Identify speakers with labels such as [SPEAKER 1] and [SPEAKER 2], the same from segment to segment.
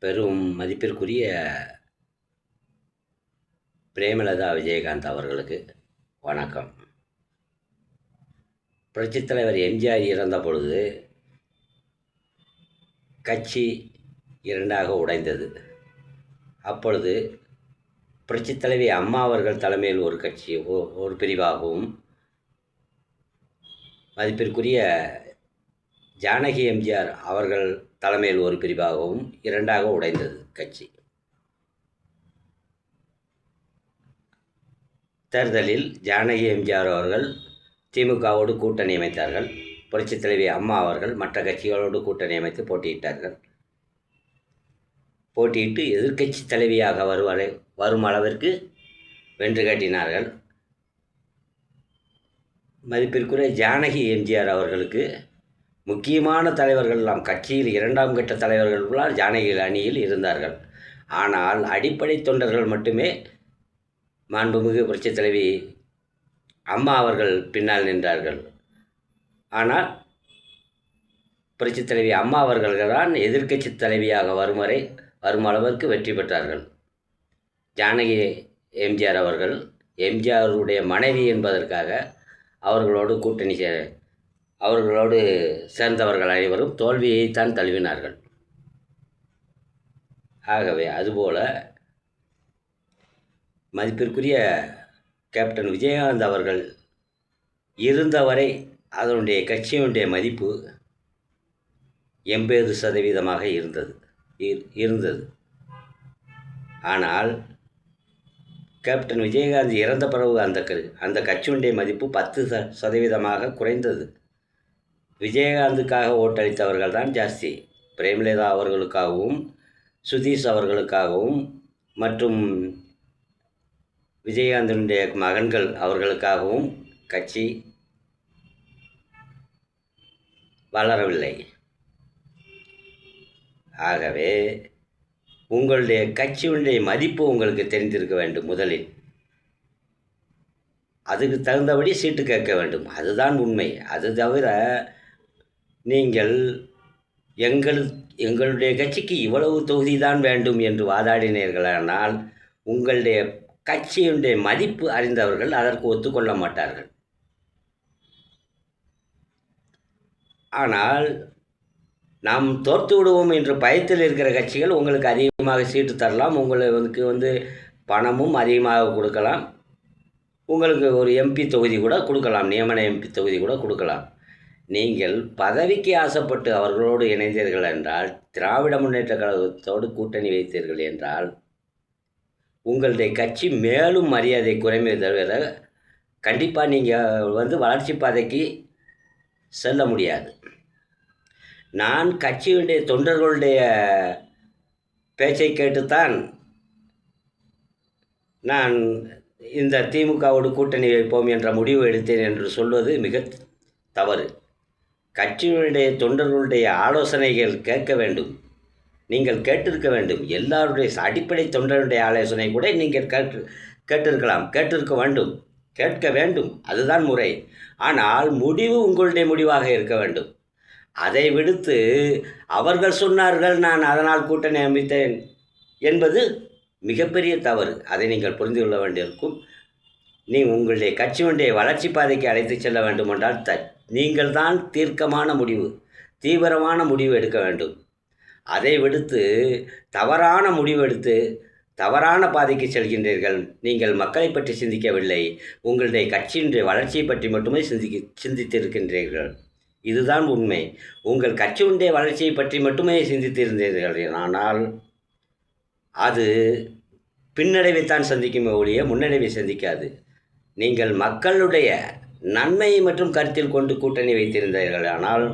[SPEAKER 1] பெரும் மதிப்பிற்குரிய பிரேமலதா விஜயகாந்த் அவர்களுக்கு வணக்கம். புரட்சித் தலைவர் எம்ஜிஆர் இறந்த பொழுது கட்சி இரண்டாக உடைந்தது. அப்பொழுது புரட்சித் தலைவி அம்மா அவர்கள் தலைமையில் ஒரு கட்சி ஒரு பிரிவாகவும், மதிப்பிற்குரிய ஜானகி எம்ஜிஆர் அவர்கள் தலைமையில் ஒரு பிரிவாகவும் இரண்டாக உடைந்தது கட்சி. தேர்தலில் ஜானகி எம்ஜிஆர் அவர்கள் திமுகவோடு கூட்டணி அமைத்தார்கள். புரட்சித் தலைவி அம்மா அவர்கள் மற்ற கட்சிகளோடு கூட்டணி அமைத்து போட்டியிட்டார்கள். போட்டியிட்டு எதிர்க்கட்சி தலைவியாக வரும் அளவிற்கு வென்று காட்டினார்கள். மதிப்பிற்குரிய ஜானகி எம்ஜிஆர் அவர்களுக்கு முக்கியமான தலைவர்கள் எல்லாம் கட்சியில் இரண்டாம் கட்ட தலைவர்களால் ஜானகி அணியில் இருந்தார்கள். ஆனால் அடிப்படை தொண்டர்கள் மட்டுமே மாண்புமிகு புரட்சித் தலைவி அம்மா அவர்கள் பின்னால் நின்றார்கள். ஆனால் புரட்சித் தலைவி அம்மா அவர்கள்தான் எதிர்க்கட்சி தலைவியாக வரும் அளவிற்கு வெற்றி பெற்றார்கள். ஜானகி எம்ஜிஆர் அவர்கள் எம்ஜிஆருடைய மனைவி என்பதற்காக அவர்களோடு சேர்ந்தவர்கள் அனைவரும் தோல்வியைத்தான் தழுவினார்கள். ஆகவே அதுபோல மதிப்பிற்குரிய கேப்டன் விஜயகாந்த் அவர்கள் இருந்தவரை அதனுடைய கட்சியினுடைய மதிப்பு 80% இருந்தது. ஆனால் கேப்டன் விஜயகாந்த் இறந்த பிறகு அந்த கட்சியினுடைய மதிப்பு 10% குறைந்தது. விஜயகாந்துக்காக ஓட்டளித்தவர்கள் தான் ஜாஸ்தி. பிரேமலதா அவர்களுக்காகவும், சுதீஷ் அவர்களுக்காகவும் மற்றும் விஜயகாந்தனுடைய மகன்கள் அவர்களுக்காகவும் கட்சி வளரவில்லை. ஆகவே உங்களுடைய கட்சியினுடைய மதிப்பு உங்களுக்கு தெரிந்திருக்க வேண்டும். முதலில் அதுக்கு தகுந்தபடி சீட்டு கேட்க வேண்டும். அதுதான் உண்மை. அது தவிர நீங்கள் எங்களுடைய கட்சிக்கு இவ்வளவு தொகுதி தான் வேண்டும் என்று வாதாடினீர்களானால் உங்களுடைய கட்சியினுடைய மதிப்பு அறிந்தவர்கள் அதற்கு ஒத்துக்கொள்ள மாட்டார்கள். ஆனால் நாம் தோற்று விடுவோம் என்று பயத்தில் இருக்கிற கட்சிகள் உங்களுக்கு அதிகமாக சீட்டு தரலாம். உங்களுக்கு பணமும் அதிகமாக கொடுக்கலாம். உங்களுக்கு ஒரு எம்பி தொகுதி கூட கொடுக்கலாம், நியமன எம்பி தொகுதி கூட கொடுக்கலாம். நீங்கள் பதவிக்கு ஆசைப்பட்டு அவர்களோடு இணைந்தீர்கள் என்றால், திராவிட முன்னேற்ற கழகத்தோடு கூட்டணி வைத்தீர்கள் என்றால், உங்களுடைய கட்சி மேலும் மரியாதை குறைமை தவிர கண்டிப்பாக நீங்கள் வளர்ச்சி பாதைக்கு செல்ல முடியாது. நான் கட்சியுடைய தொண்டர்களுடைய பேச்சை கேட்டுத்தான் நான் இந்த திமுகவோடு கூட்டணி வைப்போம் என்ற முடிவு எடுத்தேன் என்று சொல்வது மிக தவறு. கட்சியினுடைய தொண்டர்களுடைய ஆலோசனைகள் கேட்க வேண்டும். நீங்கள் கேட்டிருக்க வேண்டும். எல்லாருடைய அடிப்படை தொண்டருடைய ஆலோசனை கூட நீங்கள் கேட்டிருக்கலாம், கேட்க வேண்டும். அதுதான் முறை. ஆனால் முடிவு உங்களுடைய முடிவாக இருக்க வேண்டும். அதை விடுத்து அவர்கள் சொன்னார்கள், நான் அதனால் கூட்டணி அமைத்தேன் என்பது மிகப்பெரிய தவறு. அதை நீங்கள் புரிந்து கொள்ள வேண்டியிருக்கும். உங்களுடைய கட்சியினுடைய வளர்ச்சி பாதைக்கு அழைத்து செல்ல வேண்டுமென்றால் நீங்கள் தான் தீவிரமான முடிவு எடுக்க வேண்டும். அதை விடுத்து தவறான முடிவு எடுத்து தவறான பாதைக்கு செல்கின்றீர்கள். நீங்கள் மக்களை பற்றி சிந்திக்கவில்லை, உங்களுடைய கட்சியினுடைய வளர்ச்சியை பற்றி மட்டுமே சிந்தித்திருக்கின்றீர்கள். இதுதான் உண்மை. உங்கள் கட்சியினுடைய வளர்ச்சியை பற்றி மட்டுமே சிந்தித்திருந்தீர்கள். ஆனால் அது பின்னடைவைத்தான் சந்திக்குமே ஒழிய முன்னடைவை சந்திக்காது. நீங்கள் மக்களுடைய நன்மையை மற்றும் கருத்தில் கொண்டு கூட்டணி வைத்திருந்தீர்கள். ஆனால்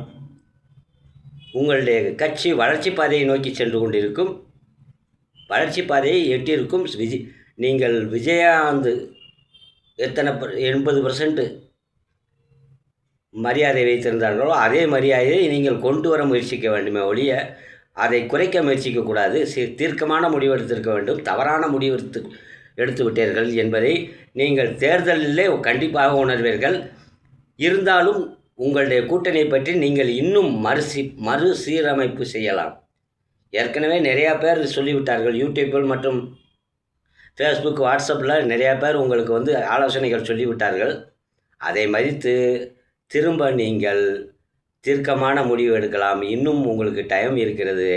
[SPEAKER 1] உங்களுடைய கட்சி வளர்ச்சி பாதையை நோக்கி சென்று கொண்டிருக்கும். வளர்ச்சி பாதையை எட்டியிருக்கும். நீங்கள் விஜயகாந்த் 80% மரியாதை வைத்திருந்தார்களோ அதே மரியாதையை நீங்கள் கொண்டு வர முயற்சிக்க வேண்டுமே ஒழிய அதை குறைக்க முயற்சிக்கக்கூடாது. தீர்க்கமான முடிவு எடுத்திருக்க வேண்டும். தவறான முடிவு எடுத்து விட்டீர்கள் என்பதை நீங்கள் தேர்தலிலே கண்டிப்பாக உணர்வீர்கள். இருந்தாலும் உங்களுடைய கூட்டணியை பற்றி நீங்கள் இன்னும் மறுசீரமைப்பு செய்யலாம். ஏற்கனவே நிறையா பேர் சொல்லிவிட்டார்கள். யூடியூப்பில் மற்றும் ஃபேஸ்புக், வாட்ஸ்அப்பில் நிறையா பேர் உங்களுக்கு வந்து ஆலோசனைகள் சொல்லிவிட்டார்கள். அதை மதித்து திரும்ப நீங்கள் தீர்க்கமான முடிவு எடுக்கலாம். இன்னும் உங்களுக்கு டைம் இருக்கிறது.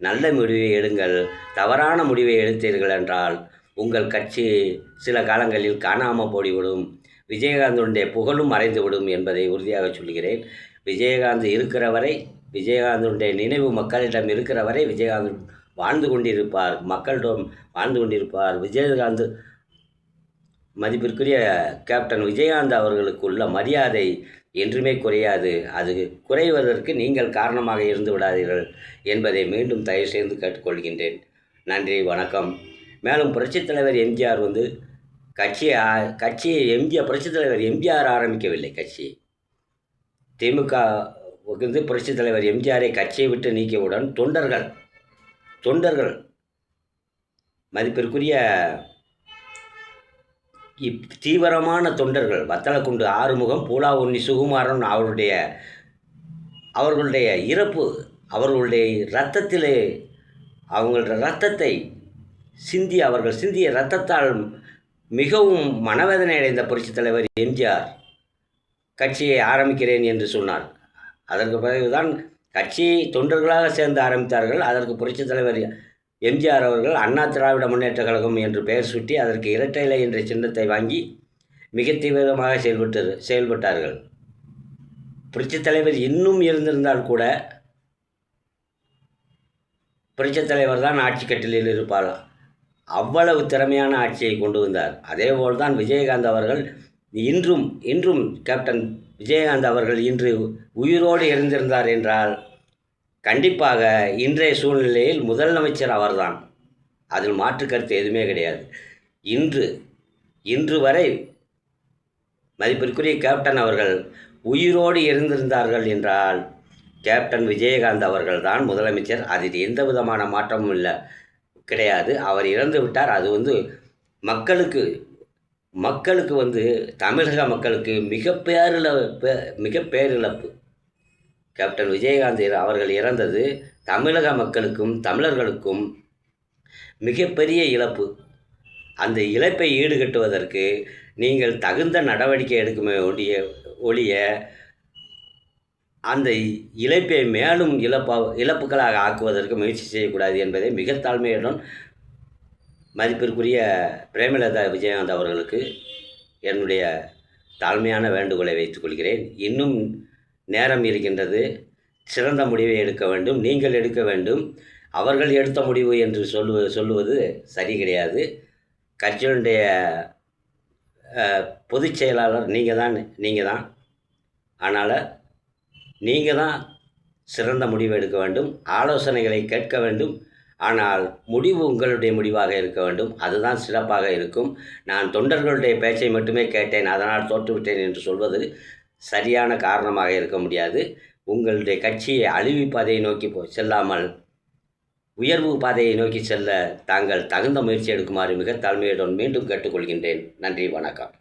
[SPEAKER 1] நல்ல முடிவை எடுங்கள். தவறான முடிவை எடுத்தீர்கள் என்றால் உங்கள் கட்சி சில காலங்களில் காணாமல் போய்விடும். விஜயகாந்தனுடைய புகழும் மறைந்துவிடும் என்பதை உறுதியாக சொல்கிறேன். விஜயகாந்த் இருக்கிற வரை, விஜயகாந்தனுடைய நினைவு மக்களிடம் இருக்கிற வரை விஜயகாந்த் வாழ்ந்து கொண்டிருப்பார், மக்களிடம் வாழ்ந்து கொண்டிருப்பார். விஜயகாந்த் மதிப்பிற்குரிய கேப்டன் விஜயகாந்த் அவர்களுக்கு உள்ள மரியாதை என்றுமே குறையாது. அது குறைவதற்கு நீங்கள் காரணமாக இருந்து விடாதீர்கள் என்பதை மீண்டும் தயவு செய்து கேட்டுக்கொள்கின்றேன். நன்றி, வணக்கம். மேலும் புரட்சித் தலைவர் எம்ஜிஆர் வந்து கட்சியை புரட்சித் தலைவர் எம்ஜிஆர் ஆரம்பிக்கவில்லை. கட்சியை திமுக வந்து புரட்சித் தலைவர் எம்ஜிஆரை கட்சியை விட்டு நீக்கியவுடன் தொண்டர்கள் மதிப்பிற்குரிய தீவிரமான தொண்டர்கள் வத்தலக்குண்டு ஆறுமுகம், பூலாவுண்ணி சுகுமாரன் அவர்களுடைய இறப்பு, அவர்களுடைய இரத்தத்திலே அவங்களுடைய இரத்தத்தை அவர்கள் சிந்திய இரத்தத்தால் மிகவும் மனவேதனை அடைந்த புரட்சித் தலைவர் எம்ஜிஆர் கட்சியை ஆரம்பிக்கிறேன் என்று சொன்னார். அதற்கு பிறகுதான் கட்சியை தொண்டர்களாக சேர்ந்து ஆரம்பித்தார்கள். அதற்கு புரட்சித் தலைவர் எம்ஜிஆர் அவர்கள் அண்ணா திராவிட முன்னேற்ற கழகம் என்று பெயர் சூட்டி அதற்கு இரட்டை இலை என்ற சின்னத்தை வாங்கி மிக தீவிரமாக செயல்பட்டார்கள். புரட்சித் தலைவர் இன்னும் இருந்திருந்தால் கூட புரட்சித் தலைவர் தான் ஆட்சி கட்டிலில் இருப்பார். அவ்வளவு திறமையான ஆட்சியை கொண்டு வந்தார். அதேபோல் தான் விஜயகாந்த் அவர்கள் இன்றும் கேப்டன் விஜயகாந்த் அவர்கள் இன்று உயிரோடு இருந்திருந்தார் என்றால் கண்டிப்பாக இன்றைய சூழ்நிலையில் முதலமைச்சர் அவர்தான். அதில் மாற்று கருத்து எதுவுமே கிடையாது. இன்று வரை மதிப்பிற்குரிய கேப்டன் அவர்கள் உயிரோடு இருந்திருந்தார்கள் என்றால் கேப்டன் விஜயகாந்த் அவர்கள் தான் முதலமைச்சர். அதில் எந்த விதமான மாற்றமும் கிடையாது. அவர் இறந்து விட்டார். அது வந்து மக்களுக்கு வந்து தமிழக மக்களுக்கு மிக பேரிழப்பு. கேப்டன் விஜயகாந்த் அவர்கள் இறந்தது தமிழக மக்களுக்கும் தமிழர்களுக்கும் மிகப்பெரிய இழப்பு. அந்த இழப்பை ஈடுகட்டுவதற்கு நீங்கள் தகுந்த நடவடிக்கை எடுக்க ஒழிய அந்த இழப்பை மேலும் இழப்புகளாக ஆக்குவதற்கு முயற்சி செய்யக்கூடாது என்பதை மிக தாழ்மையுடன் மதிப்பிற்குரிய பிரேமலதா விஜயகாந்த் அவர்களுக்கு என்னுடைய தாழ்மையான வேண்டுகோளை வைத்துக்கொள்கிறேன். இன்னும் நேரம் இருக்கின்றது. சிறந்த முடிவை எடுக்க வேண்டும். நீங்கள் எடுக்க வேண்டும். அவர்கள் எடுத்த முடிவு என்று சொல்லுவது சரி கிடையாது. கட்சியினுடைய பொதுச் செயலாளர் நீங்கள் தான். அதனால் நீங்கள் தான் சிறந்த முடிவு எடுக்க வேண்டும். ஆலோசனைகளை கேட்க வேண்டும். ஆனால் முடிவு உங்களுடைய முடிவாக இருக்க வேண்டும். அதுதான் சிறப்பாக இருக்கும். நான் தொண்டர்களுடைய பேச்சை மட்டுமே கேட்டேன், அதனால் தோற்றுவிட்டேன் என்று சொல்வது சரியான காரணமாக இருக்க முடியாது. உங்களுடைய கட்சியை அழிவு பாதையை நோக்கி செல்லாமல் உயர்வு பாதையை நோக்கி செல்ல தாங்கள் தகுந்த முயற்சி எடுக்குமாறு மிக தாழ்மையுடன் மீண்டும் கேட்டுக்கொள்கின்றேன். நன்றி, வணக்கம்.